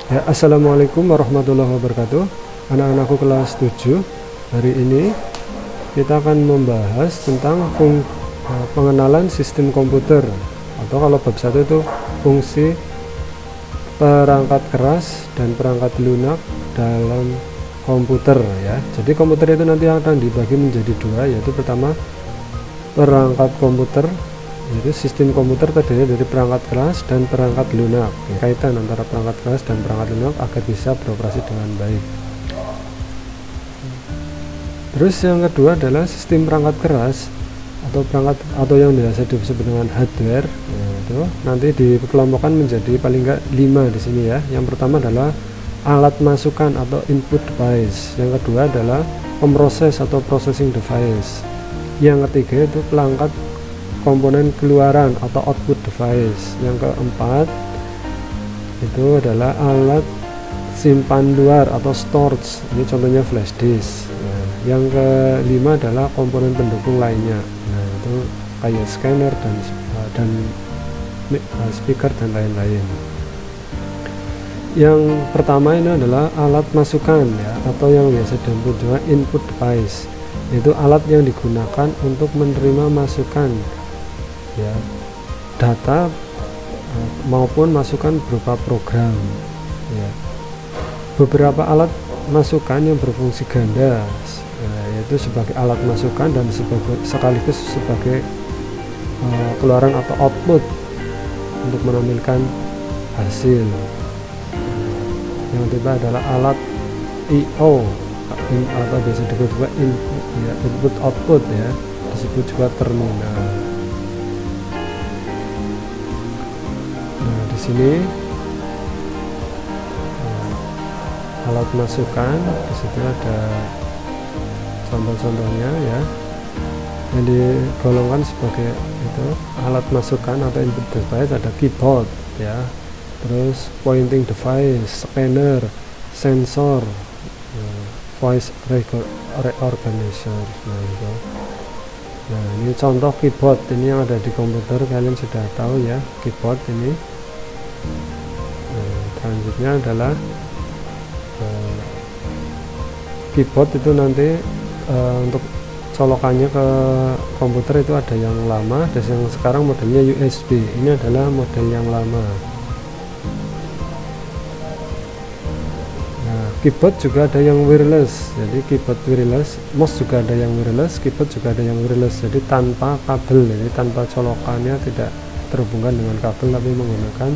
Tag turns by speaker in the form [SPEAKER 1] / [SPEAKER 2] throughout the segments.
[SPEAKER 1] Ya, Assalamualaikum warahmatullahi wabarakatuh. Anak-anakku kelas 7. Hari ini kita akan membahas tentang pengenalan sistem komputer, atau kalau bab 1 itu fungsi perangkat keras dan perangkat lunak dalam komputer ya. Jadi komputer itu nanti akan dibagi menjadi dua, yaitu pertama perangkat komputer, yaitu sistem komputer terdiri dari perangkat keras dan perangkat lunak. Kaitan antara perangkat keras dan perangkat lunak agar bisa beroperasi dengan baik. Terus yang kedua adalah sistem perangkat keras atau yang biasa disebut dengan hardware. Itu nanti dikelompokkan menjadi paling enggak 5 di sini ya. Yang pertama adalah alat masukan atau input device. Yang kedua adalah pemroses atau processing device. Yang ketiga itu pelangkat komponen keluaran atau output device. Yang keempat itu adalah alat simpan luar atau storage, ini contohnya flash disk. Yang kelima adalah komponen pendukung lainnya, itu kayak scanner dan speaker dan lain-lain. Yang pertama ini adalah alat masukan ya, atau yang biasa disebut juga input device, yaitu alat yang digunakan untuk menerima masukan ya, data maupun masukan berupa program ya. Beberapa alat masukan yang berfungsi ganda, yaitu sebagai alat masukan dan sekaligus sebagai keluaran atau output untuk menampilkan hasil. Yang ketiga adalah alat I/O atau biasa disebut juga input output ya, disebut juga terminal. Nah, di sini alat masukan, di situ ada contoh-contohnya ya, yang digolongkan sebagai itu alat masukan atau input device. Ada keyboard ya, terus pointing device, scanner, sensor, voice reorganizer. Nah ini contoh keyboard, ini yang ada di komputer, kalian sudah tahu ya keyboard ini. Selanjutnya adalah keyboard itu nanti untuk colokannya ke komputer itu ada yang lama dan yang sekarang modelnya USB. Ini adalah model yang lama. Nah, keyboard juga ada yang wireless, jadi keyboard wireless, mouse juga ada yang wireless, keyboard juga ada yang wireless, jadi tanpa kabel, jadi tanpa colokannya, tidak terhubungkan dengan kabel tapi menggunakan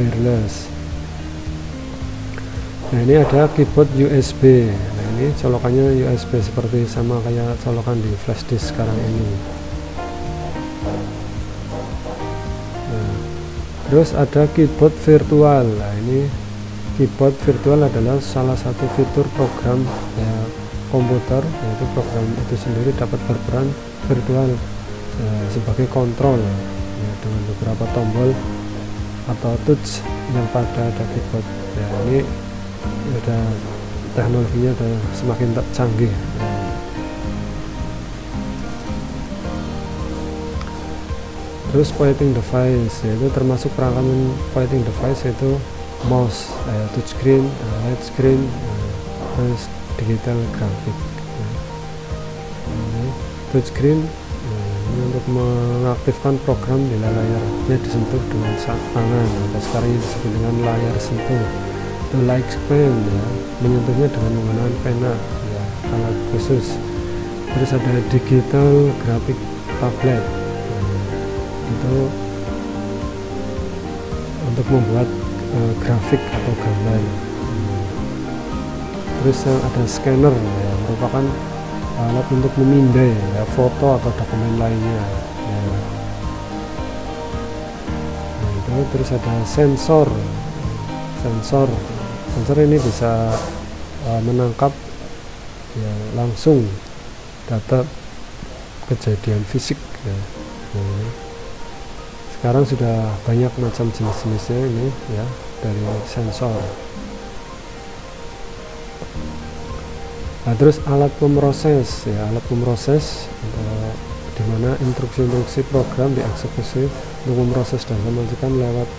[SPEAKER 1] wireless. Nah ini ada keyboard USB. Nah ini colokannya USB seperti sama kayak colokan di flash disk sekarang ini. Nah, terus ada keyboard virtual. Nah ini keyboard virtual adalah salah satu fitur program ya, komputer, yaitu program itu sendiri dapat berperan virtual sebagai kontrol ya, dengan beberapa tombol atau touch yang pada ada keyboard. Ya ini udah teknologinya udah semakin canggih. Terus pointing device, yaitu termasuk perangkat pointing device, yaitu mouse, touchscreen, light screen, terus digital graphic. Touchscreen ini untuk mengaktifkan program bila layarnya disentuh dengan tangan, atau sekarang ini disebut dengan layar sentuh. Light pen ya, menyentuhnya dengan menggunakan pena ya, alat khusus. Terus ada digital graphic tablet, itu untuk membuat grafik atau gambar. Terus ada scanner ya, merupakan alat untuk memindai ya, foto atau dokumen lainnya ya. Nah, itu terus ada sensor ini bisa menangkap ya, langsung data kejadian fisik ya. Nah, sekarang sudah banyak macam jenis-jenisnya ini ya dari sensor. Nah, terus alat pemroses ya, di mana instruksi-instruksi program dieksekusi untuk memproses dan melanjutkan lewat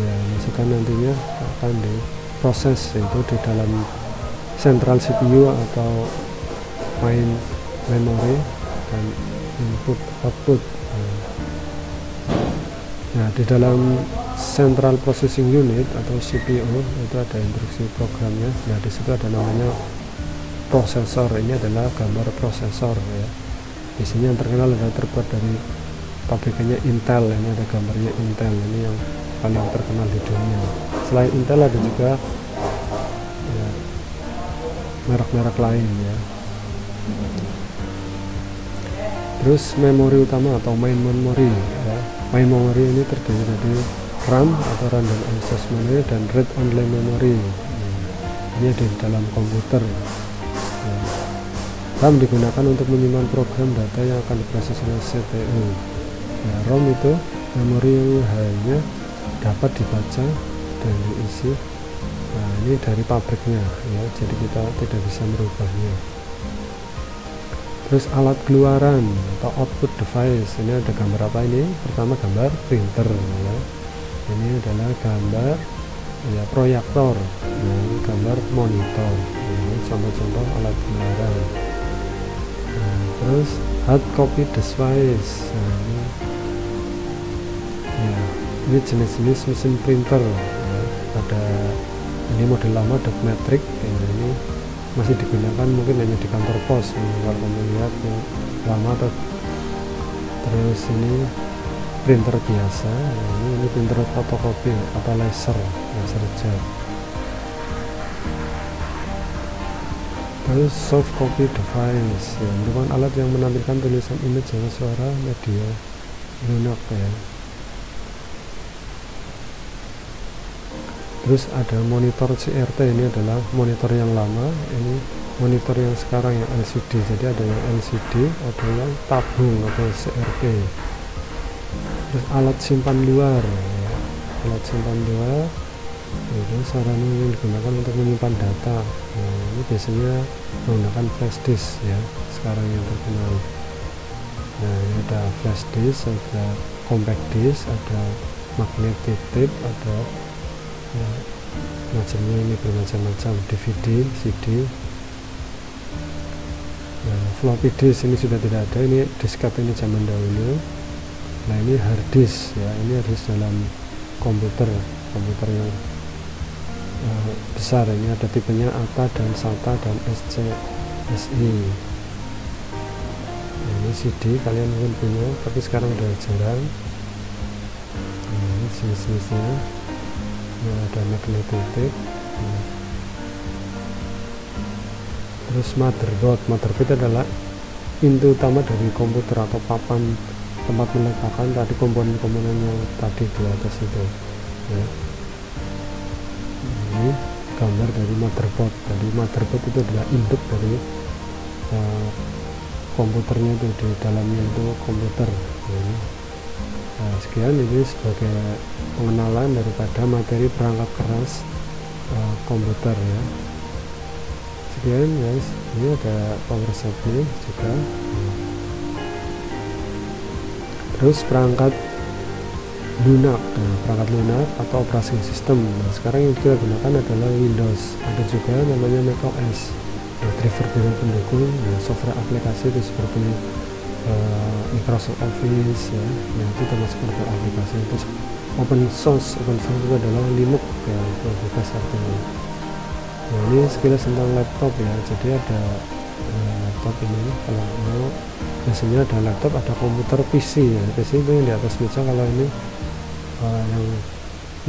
[SPEAKER 1] ya, masukkan nantinya akan diproses itu di dalam central CPU atau main memory dan input output. Nah, di dalam central processing unit atau CPU itu ada instruksi programnya. Nah, di situ ada namanya prosesor. Ini adalah gambar prosesor ya. Di sini yang terkenal adalah terbuat dari pabrikannya Intel. Ini ada gambarnya Intel, ini yang paling terkenal di dunia. Selain Intel ada juga ya, merek-merek lain ya. Terus memori utama atau main memory ya. Main memory ini terdiri dari RAM atau random access memory dan read only memory. Ini ada di dalam komputer ya. RAM digunakan untuk menyimpan program data yang akan diproses oleh CPU ya. ROM itu memori yang hanya dapat dibaca dan diisi. Nah, ini dari pabriknya ya, jadi kita tidak bisa merubahnya. Terus alat keluaran atau output device, ini ada gambar apa ini? Pertama gambar printer ya. Ini adalah gambar ya proyektor. Nah, ini gambar monitor. Ini contoh-contoh alat keluaran. Nah, terus hard copy device. Nah, ini jenis-jenis mesin printer ya. Ada ini model lama dot matrix ya, ini masih digunakan mungkin hanya di kantor pos kalau kamu lihat yang lama. Atau terus ini printer biasa ya, ini printer fotokopi atau laser jet. Terus soft copy device ya, merupakan alat yang menampilkan tulisan image atau suara media lunak ya. Terus ada monitor CRT, ini adalah monitor yang lama, ini monitor yang sekarang yang LCD. Jadi ada yang LCD, ada yang tabung atau CRT. Terus alat simpan luar ya. Alat simpan luar itu sarana yang digunakan untuk menyimpan data. Nah, ini biasanya menggunakan flash disk ya, sekarang yang terkenal. Nah, ini ada flash disk, ada compact disk, ada magnetic tape, ada ya, macamnya ini bermacam-macam, DVD, CD. Nah, floppy disk ini sudah tidak ada, ini disket ini zaman dahulu. Nah, ini hard disk ya, ini hard disk dalam komputer yang besar. Ini ada tipenya ATA dan SATA dan SI. Nah, ini CD kalian mungkin punya tapi sekarang udah jarang. Nah, ini jenis-jenisnya. Nah, ada magnetic tape. Terus motherboard adalah inti utama dari komputer atau papan tempat meletakkan tadi komponen-komponen yang tadi di atas itu ya. Ini gambar dari motherboard. Jadi motherboard itu adalah induk dari komputernya, itu di dalamnya itu komputer ya. Nah, sekian ini sebagai pengenalan daripada materi perangkat keras komputer ya. Sekian guys, ini ada power supply juga. Terus perangkat lunak, perangkat lunak atau operating system. Nah, sekarang yang kita gunakan adalah Windows. Ada juga namanya macOS. Nah, driver pendukung software aplikasi itu seperti Microsoft Office ya. Nah, itu termasuk aplikasi. Terus open source itu adalah Linux ya, itu bebas artinya. Nah, ini sekilas tentang laptop ya. Jadi ada laptop ini, kalau mau biasanya ada laptop, ada komputer PC ya. PC itu yang di atas meja. Kalau ini yang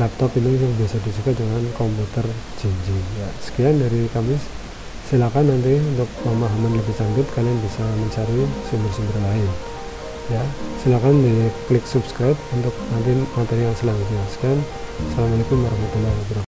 [SPEAKER 1] laptop ini yang biasa disebut dengan komputer jinjing ya. Sekian dari kami. Silakan nanti untuk pemahaman lebih lanjut kalian bisa mencari sumber-sumber lain ya. Silakan di klik subscribe untuk nanti materi yang selanjutnya. Sekian, assalamualaikum warahmatullahi wabarakatuh.